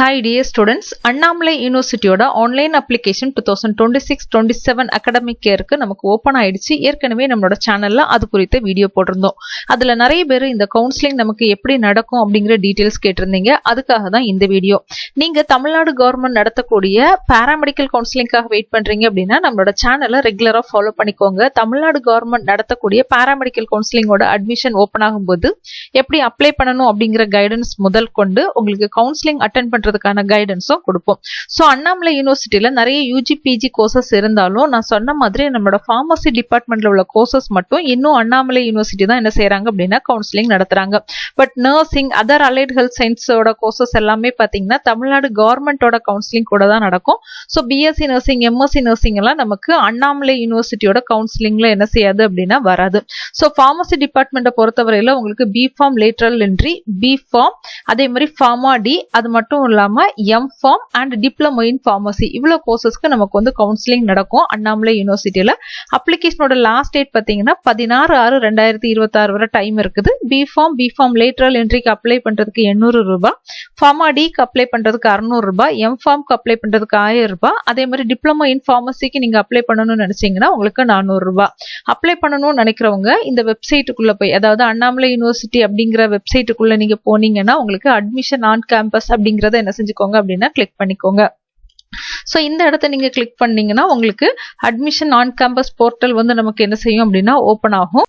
Hi dear students, Annamalai Universityயோட online application 2026-27 academic இயருக்கு நமக்கு ஓபன் ஆயிடுச்சு. ஏற்கனவே நம்மளோட சேனல்ல அது குறித்த வீடியோ போட்டிருந்தோம். அதுல நிறைய பேர் இந்த கவுன்சிலிங் நமக்கு எப்படி நடக்கும் அப்படிங்கிற டீடைல்ஸ் கேட்டிருந்தீங்க. அதுக்காக தான் இந்த வீடியோ. நீங்க தமிழ்நாடு கவர்மெண்ட் நடத்தக்கூடிய பாராமெடிக்கல் கவுன்சிலிங்காக வெயிட் பண்றீங்க அப்படின்னா நம்மளோட சேனலை ரெகுலரா ஃபாலோ பண்ணிக்கோங்க. தமிழ்நாடு கவர்மெண்ட் நடத்தக்கூடிய பாராமெடிக்கல் கவுன்சிலிங்கோட அட்மிஷன் ஓபன் ஆகும்போது எப்படி அப்ளை பண்ணணும் அப்படிங்கிற கைடன்ஸ் முதல் கொண்டு உங்களுக்கு கவுன்சிலிங் அட்டென்ட் பண்றதுக்கான கைடன்ஸும் கொடுப்போம். சோ அண்ணாமலை யூனிவர்சிட்டியில நிறைய யூஜி பிஜி கோர்சஸ் இருந்தாலும் நான் சொன்ன மாதிரி நம்மளோட ஃபார்மசி டிபார்ட்மெண்ட்ல உள்ள கோர்சஸ் மட்டும் இன்னும் அண்ணாமலை யூனிவர்சிட்டி தான் என்ன செய்யறாங்க அப்படின்னா கவுன்சிலிங் நடத்துறாங்க. But nursing other allied health சயின்ஸோட கோர்சஸ் எல்லாமே பாத்தீங்கன்னா தமிழ்நாடு கவர்மெண்டோட கவுன்சிலிங் கூட தான் நடக்கும். So BSc nursing MSc nursing எல்லாம் நமக்கு அண்ணாமலை யூனிவர்சிட்டியோட கவுன்சிலிங்ல என்ன செய்யாது அப்படின்னா வராது. ஸோ ஃபார்மசி டிபார்ட்மெண்ட்டை பொறுத்தவரையில உங்களுக்கு B pharm lateral entry, B pharm, அதே மாதிரி ஃபார்மா டி, அது மட்டும் இல்லாம M pharm and diploma in pharmacy இவ்வளவு கோர்சஸ்க்கு நமக்கு வந்து கவுன்சிலிங் நடக்கும் அண்ணாமலை யூனிவர்சிட்டியில. அப்ளிகேஷனோட லாஸ்ட் டேட் பாத்தீங்கன்னா 16/6/2026 வரை டைம் இருக்குது. பி ஃபார்ம் லேட்டரல் என்ட்ரிக்கு அப்ளை பண்றதுக்கு 800 ரூபாய், ஃபார்மா டிக்கு அப்ளை பண்றதுக்கு 600 ரூபாய், எம் ஃபார்ம்க்கு அப்ளை பண்றதுக்கு 1000 ரூபாய், அதே மாதிரி டிப்ளமோ இன் ஃபார்மசிக்கு நீங்க அப்ளை பண்ணணும்னு நினைச்சீங்கன்னா உங்களுக்கு 400 ரூபாய். அப்ளை பண்ணணும்னு நினைக்கிறவங்க இந்த வெப்சைட்டுக்குள்ள போய், அதாவது அண்ணாமலை யூனிவர்சிட்டி அப்படிங்கிற வெப்சைட்டுக்குள்ள நீங்க போனீங்கன்னா உங்களுக்கு அட்மிஷன் ஆன் கேம்பஸ் அப்படிங்கறத என்ன செஞ்சுக்கோங்க அப்படின்னா கிளிக் பண்ணிக்கோங்க. சோ இந்த இடத்த நீங்க கிளிக் பண்ணீங்கன்னா உங்களுக்கு அட்மிஷன் ஆன் கேம்பஸ் போர்ட்டல் வந்து நமக்கு என்ன செய்யும் அப்படின்னா ஓபன் ஆகும்.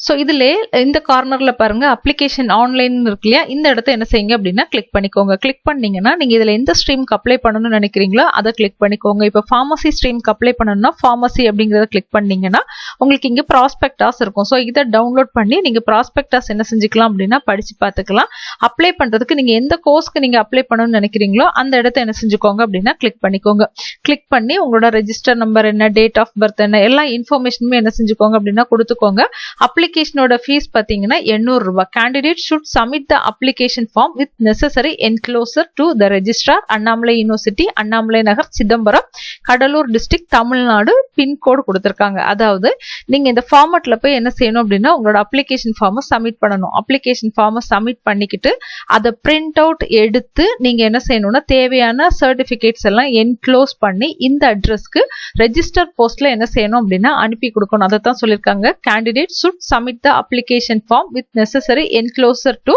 சோ இதுல இந்த கார்னர்ல பாருங்க அப்ளிகேஷன் ஆன்லைன் இருக்கு இல்லையா, இந்த இடத்த என்ன செய்யுங்க அப்படின்னா கிளிக் பண்ணிக்கோங்க. கிளிக் பண்ணீங்கன்னா நீங்க இதுல எந்த ஸ்ட்ரீமுக்கு அப்ளை பண்ணணும்னு நினைக்கிறீங்களோ அதை கிளிக் பண்ணிக்கோங்க. இப்ப ஃபார்மசி ஸ்ட்ரீமுக்கு அப்ளை பண்ணணும்னா ஃபார்மசி அப்படிங்கறத கிளிக் பண்ணீங்கன்னா உங்களுக்கு இங்க ப்ராஸ்பெக்டாஸ் இருக்கும். சோ இதை டவுன்லோட் பண்ணி நீங்க ப்ராஸ்பெக்டாஸ் என்ன செஞ்சுக்கலாம் அப்படின்னா படிச்சு பார்த்துக்கலாம். அப்ளை பண்றதுக்கு நீங்க எந்த கோர்ஸ்க்கு நீங்க அப்ளை பண்ணணும்னு நினைக்கிறீங்களோ அந்த இடத்த என்ன செஞ்சுக்கோங்க அப்படின்னா கிளிக் பண்ணிக்கோங்க. கிளிக் பண்ணி உங்களோட ரெஜிஸ்டர் நம்பர் என்ன, டேட் ஆஃப் பர்த் என்ன, எல்லா இன்ஃபர்மேஷனுமே என்ன செஞ்சுக்கோங்க அப்படின்னா கொடுத்துக்கோங்க. அப்ளிகேஷனோட ஃபீஸ் பாத்தீங்கன்னா 800 ரூபாய். Candidate should submit the application form with necessary enclosure to the registrar, Annamalai university, Annamalai Nagar, Chidambaram, Cuddalore district, Tamil Nadu. Pincode கொடுத்திருக்காங்க. அதாவது நீங்க இந்த ஃபார்மட்ல போய் என்ன செய்யணும் அப்படின்னா உங்களோட அப்ளிகேஷன் ஃபார்மை சப்மிட் பண்ணணும். அப்ளிகேஷன் ஃபார்மை சப்மிட் பண்ணிக்கிட்டு அதை பிரிண்ட் அவுட் எடுத்து நீங்க என்ன செய்யணும்னா தேவையான சர்டிபிகேட்ஸ் எல்லாம் என்க்ளோஸ் பண்ணி இந்த அட்ரஸ்க்கு ரெஜிஸ்டர் போஸ்ட்ல என்ன செய்யணும் அப்படின்னா அனுப்பி கொடுக்கணும். அதை தான் சொல்லியிருக்காங்க. Candidate should submit the application form with necessary enclosure to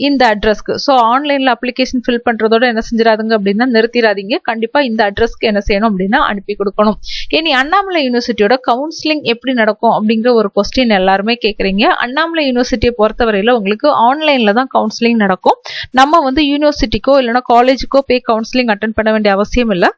இந்த அட்ரஸ்க்கு. சோ ஆன்லைன்ல அப்ளிகேஷன் ஃபில் பண்றதோட என்ன செஞ்சிடாதீங்க அப்படின்னா நிறுத்திடாதீங்க. கண்டிப்பா இந்த அட்ரஸ்க்கு என்ன செய்யணும் அப்படின்னா அனுப்பி கொடுக்கணும். இனி அண்ணாமலை யூனிவர்சிட்டியோட கவுன்சிலிங் எப்படி நடக்கும் அப்படிங்கிற ஒரு கொஸ்டின் எல்லாருமே கேக்குறீங்க. அண்ணாமலை யூனிவர்சிட்டியை பொறுத்தவரையில உங்களுக்கு ஆன்லைன்ல தான் கவுன்சிலிங் நடக்கும். நம்ம வந்து யூனிவர்சிட்டிக்கோ இல்லைன்னா காலேஜுக்கோ போய் கவுன்சிலிங் அட்டென்ட் பண்ண வேண்டிய அவசியம் இல்லை.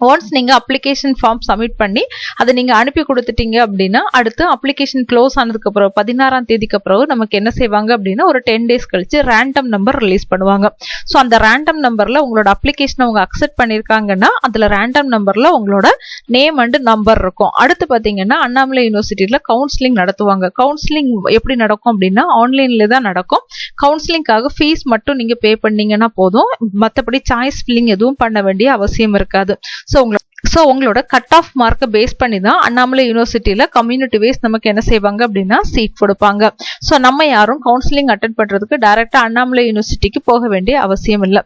ஒன்ஸ் நீங்க அப்ளிகேஷன் ஃபார்ம் சப்மிட் பண்ணி அதை நீங்க அனுப்பி கொடுத்துட்டீங்க அப்படின்னா அடுத்து அப்ளிகேஷன் க்ளோஸ் ஆனதுக்கு அப்புறம் 16ஆம் தேதிக்கு அப்புறம் நமக்கு என்ன செய்வாங்க அப்படின்னா ஒரு 10 days கழிச்சு ரேண்டம் நம்பர் ரிலீஸ் பண்ணுவாங்க. ஸோ அந்த ரேண்டம் நம்பர்ல உங்களோட அப்ளிகேஷன் அவங்க அக்செப்ட் பண்ணிருக்காங்கன்னா அதுல ரேண்டம் நம்பர்ல உங்களோட நேம் அண்ட் நம்பர் இருக்கும். அடுத்து பாத்தீங்கன்னா அண்ணாமலை யூனிவர்சிட்டியில கவுன்சிலிங் நடத்துவாங்க. கவுன்சிலிங் எப்படி நடக்கும் அப்படின்னா ஆன்லைன்ல தான் நடக்கும். கவுன்சிலிங்காக ஃபீஸ் மட்டும் நீங்க பே பண்ணீங்கன்னா போதும். மற்றபடி சாய்ஸ் ஃபில்லிங் எதுவும் பண்ண வேண்டிய அவசியம் இருக்காது. சோ உங்களோட கட் ஆஃப் மார்க்கை பேஸ் பண்ணி தான் அண்ணாமலை யூனிவர்சிட்டியில கம்யூனிட்டி வைஸ் நமக்கு என்ன செய்வாங்க அப்படின்னா சீட் கொடுப்பாங்க. சோ நம்ம யாரும் கவுன்சிலிங் அட்டென்ட் பண்றதுக்கு டைரக்டா அண்ணாமலை யூனிவர்சிட்டிக்கு போக வேண்டிய அவசியம் இல்லை.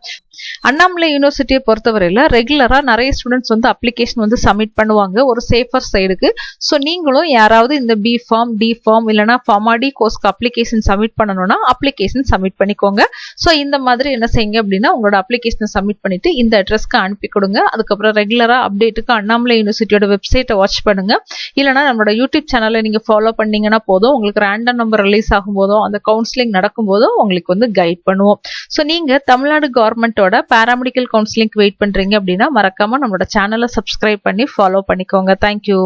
அண்ணாமலை யூனிவர்சிட்டியை பொறுத்தவரையில ரெகுலரா நிறைய ஸ்டூடெண்ட்ஸ் வந்து அப்ளிகேஷன் வந்து சப்மிட் பண்ணுவாங்க ஒரு சேஃபர் சைடுக்கு. சோ நீங்களும் யாராவது இந்த பி ஃபார்ம், டி ஃபார்ம் இல்லைன்னா ஃபார்மா டி கோர்ஸ்க்கு அப்ளிகேஷன் சப்மிட் பண்ணணும்னா அப்ளிகேஷன் சப்மிட் பண்ணிக்கோங்க. சோ இந்த மாதிரி என்ன செய்யுங்க அப்படின்னா உங்களோட அப்ளிகேஷனை சப்மிட் பண்ணிட்டு இந்த அட்ரஸ்க்கு அனுப்பி கொடுங்க. அதுக்கப்புறம் ரெகுலரா அப்டேட்டுக்கு அண்ணாமலை யூனிவர்சிட்டியோட வெப்சைட்டை வாட்ச் பண்ணுங்க. இல்லைன்னா நம்மளோட யூடியூப் சேனலை நீங்க ஃபாலோ பண்ணீங்கன்னா போதும். உங்களுக்கு ரேண்டம் நம்பர் ரிலீஸ் ஆகும் போதோ அந்த கவுன்சிலிங் நடக்கும் போதோ உங்களுக்கு வந்து கைட் பண்ணுவோம். சோ நீங்க தமிழ்நாடு கவர்மெண்டோட பாராமெடிக்கல் கவுன்சிலிங் வெயிட் பண்றீங்க அப்படின்னா மறக்காம நம்மளோட சேனலை சப்ஸ்கிரைப் பண்ணி ஃபாலோ பண்ணிக்கோங்க. தேங்க்யூ.